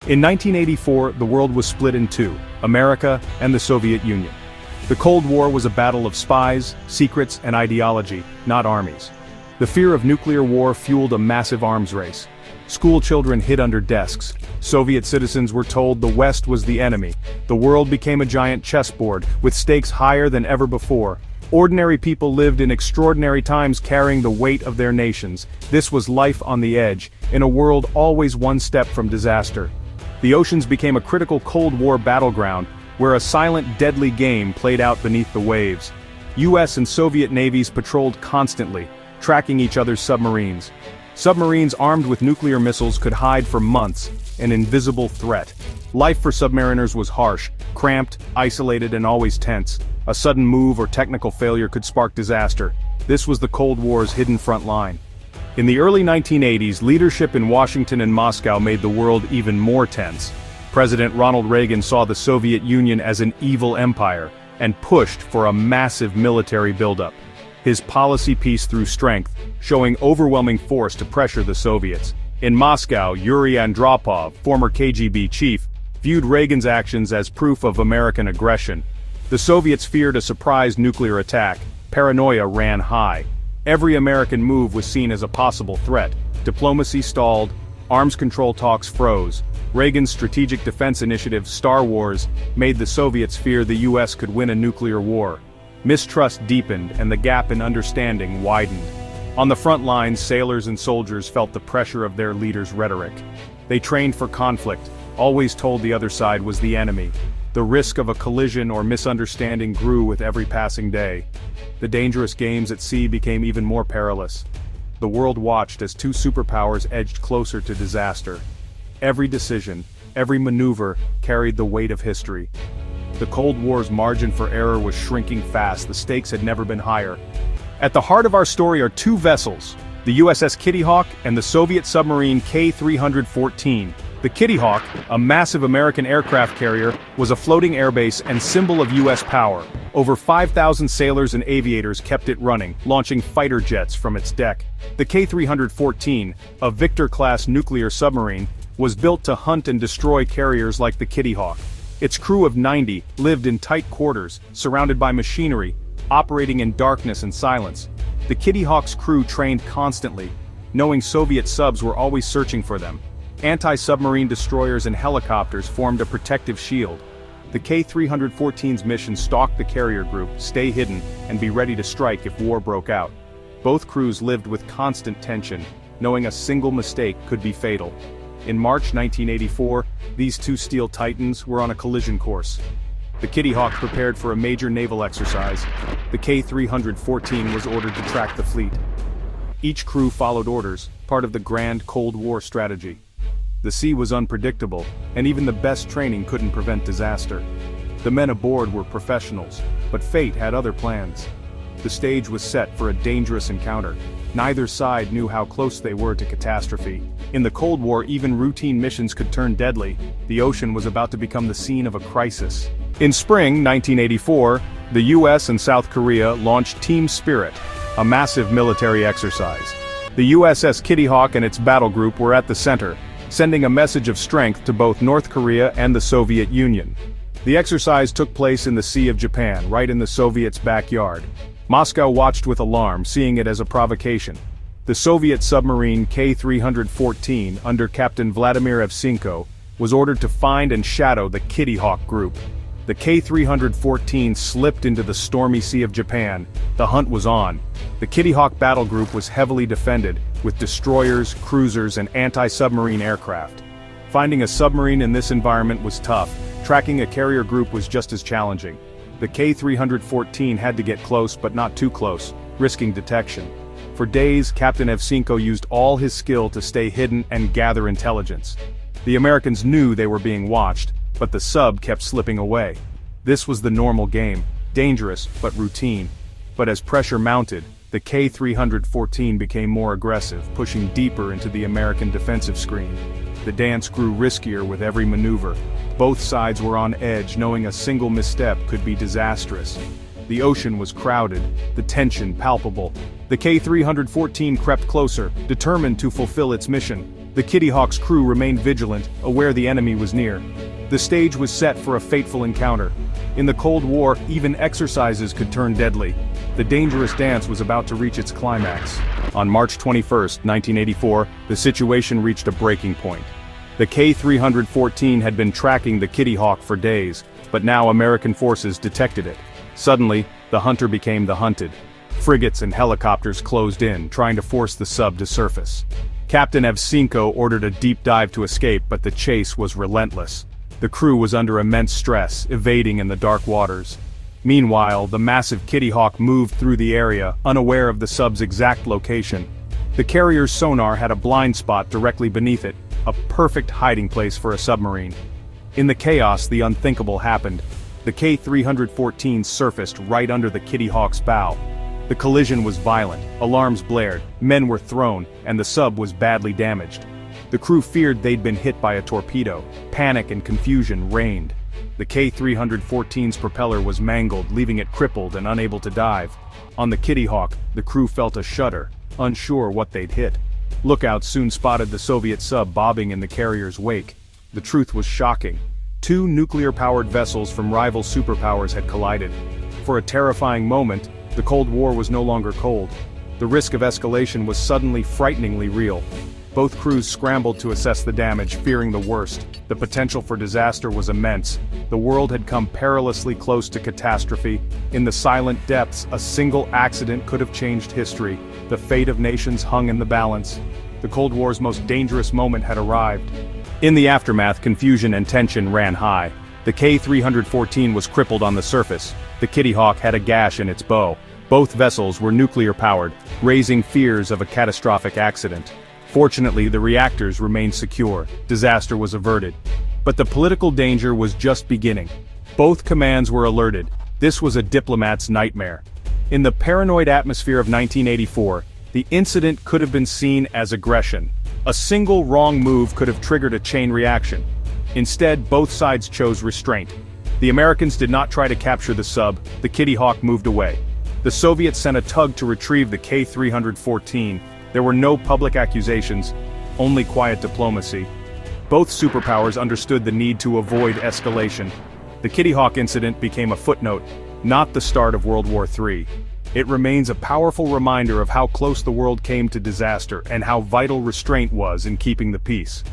In 1984, the world was split in two, America and the Soviet Union. The Cold War was a battle of spies, secrets, and ideology, not armies. The fear of nuclear war fueled a massive arms race. School children hid under desks. Soviet citizens were told the West was the enemy. The world became a giant chessboard, with stakes higher than ever before. Ordinary people lived in extraordinary times carrying the weight of their nations. This was life on the edge, in a world always one step from disaster. The oceans became a critical Cold War battleground, where a silent, deadly game played out beneath the waves. US and Soviet navies patrolled constantly, tracking each other's submarines. Submarines armed with nuclear missiles could hide for months, an invisible threat. Life for submariners was harsh, cramped, isolated, and always tense. A sudden move or technical failure could spark disaster. This was the Cold War's hidden front line. In the early 1980s, leadership in Washington and Moscow made the world even more tense. President Ronald Reagan saw the Soviet Union as an evil empire, and pushed for a massive military buildup. His policy piece through strength, showing overwhelming force to pressure the Soviets. In Moscow, Yuri Andropov, former KGB chief, viewed Reagan's actions as proof of American aggression. The Soviets feared a surprise nuclear attack. Paranoia ran high. Every American move was seen as a possible threat. Diplomacy stalled, arms control talks froze. Reagan's strategic defense initiative, Star Wars, made the Soviets fear the US could win a nuclear war. Mistrust deepened and the gap in understanding widened. On the front lines, sailors and soldiers felt the pressure of their leaders' rhetoric. They trained for conflict, always told the other side was the enemy. The risk of a collision or misunderstanding grew with every passing day. The dangerous games at sea became even more perilous. The world watched as two superpowers edged closer to disaster. Every decision, every maneuver, carried the weight of history. The Cold War's margin for error was shrinking fast. The stakes had never been higher. At the heart of our story are two vessels, the USS Kittyhawk and the Soviet submarine K-314. The Kittyhawk, a massive American aircraft carrier, was a floating airbase and symbol of US power. Over 5,000 sailors and aviators kept it running, launching fighter jets from its deck. The K-314, a Victor-class nuclear submarine, was built to hunt and destroy carriers like the Kittyhawk. Its crew of 90 lived in tight quarters, surrounded by machinery, operating in darkness and silence. The Kittyhawk's crew trained constantly, knowing Soviet subs were always searching for them. Anti-submarine destroyers and helicopters formed a protective shield. The K-314's mission stalked the carrier group, stay hidden, and be ready to strike if war broke out. Both crews lived with constant tension, knowing a single mistake could be fatal. In March 1984, these two steel titans were on a collision course. The Kittyhawk prepared for a major naval exercise. The K-314 was ordered to track the fleet. Each crew followed orders, part of the grand Cold War strategy. The sea was unpredictable, and even the best training couldn't prevent disaster. The men aboard were professionals, but fate had other plans. The stage was set for a dangerous encounter. Neither side knew how close they were to catastrophe. In the Cold War, even routine missions could turn deadly. The ocean was about to become the scene of a crisis. In spring 1984, the US and South Korea launched Team Spirit, a massive military exercise. The USS Kittyhawk and its battle group were at the center, sending a message of strength to both North Korea and the Soviet Union. The exercise took place in the Sea of Japan, right in the Soviets' backyard. Moscow watched with alarm, seeing it as a provocation. The Soviet submarine K-314, under Captain Vladimir Evsenko, was ordered to find and shadow the Kittyhawk group. The K-314 slipped into the stormy Sea of Japan. The hunt was on. The Kittyhawk battle group was heavily defended, with destroyers, cruisers, and anti-submarine aircraft. Finding a submarine in this environment was tough. Tracking a carrier group was just as challenging. The K-314 had to get close, but not too close, risking detection. For days, Captain Evsenko used all his skill to stay hidden and gather intelligence. The Americans knew they were being watched, but the sub kept slipping away. This was the normal game, dangerous but routine. But as pressure mounted, the K-314 became more aggressive, pushing deeper into the American defensive screen. The dance grew riskier with every maneuver. Both sides were on edge, knowing a single misstep could be disastrous. The ocean was crowded, the tension palpable. The K-314 crept closer, determined to fulfill its mission. The Kittyhawk's crew remained vigilant, aware the enemy was near. The stage was set for a fateful encounter. In the Cold War, even exercises could turn deadly. The dangerous dance was about to reach its climax. On March 21, 1984, the situation reached a breaking point. The K-314 had been tracking the Kittyhawk for days, but now American forces detected it. Suddenly, the hunter became the hunted. Frigates and helicopters closed in, trying to force the sub to surface. Captain Evsenko ordered a deep dive to escape, but the chase was relentless. The crew was under immense stress, evading in the dark waters. Meanwhile, the massive Kittyhawk moved through the area, unaware of the sub's exact location. The carrier's sonar had a blind spot directly beneath it, a perfect hiding place for a submarine. In the chaos, the unthinkable happened. The K-314 surfaced right under the Kittyhawk's bow. The collision was violent, alarms blared, men were thrown, and the sub was badly damaged. The crew feared they'd been hit by a torpedo. Panic and confusion reigned. The K-314's propeller was mangled, leaving it crippled and unable to dive. On the Kittyhawk, the crew felt a shudder, unsure what they'd hit. Lookouts soon spotted the Soviet sub bobbing in the carrier's wake. The truth was shocking. Two nuclear-powered vessels from rival superpowers had collided. For a terrifying moment, the Cold War was no longer cold. The risk of escalation was suddenly frighteningly real. Both crews scrambled to assess the damage, fearing the worst. The potential for disaster was immense. The world had come perilously close to catastrophe. In the silent depths, a single accident could have changed history. The fate of nations hung in the balance. The Cold War's most dangerous moment had arrived. In the aftermath, confusion and tension ran high. The K-314 was crippled on the surface. The Kittyhawk had a gash in its bow. Both vessels were nuclear-powered, raising fears of a catastrophic accident. Fortunately, the reactors remained secure. Disaster was averted. But the political danger was just beginning. Both commands were alerted. This was a diplomat's nightmare. In the paranoid atmosphere of 1984, the incident could have been seen as aggression. A single wrong move could have triggered a chain reaction. Instead, both sides chose restraint. The Americans did not try to capture the sub. The Kittyhawk moved away. The Soviets sent a tug to retrieve the K-314. There were no public accusations, only quiet diplomacy. Both superpowers understood the need to avoid escalation. The Kittyhawk incident became a footnote, not the start of World War III. It remains a powerful reminder of how close the world came to disaster and how vital restraint was in keeping the peace.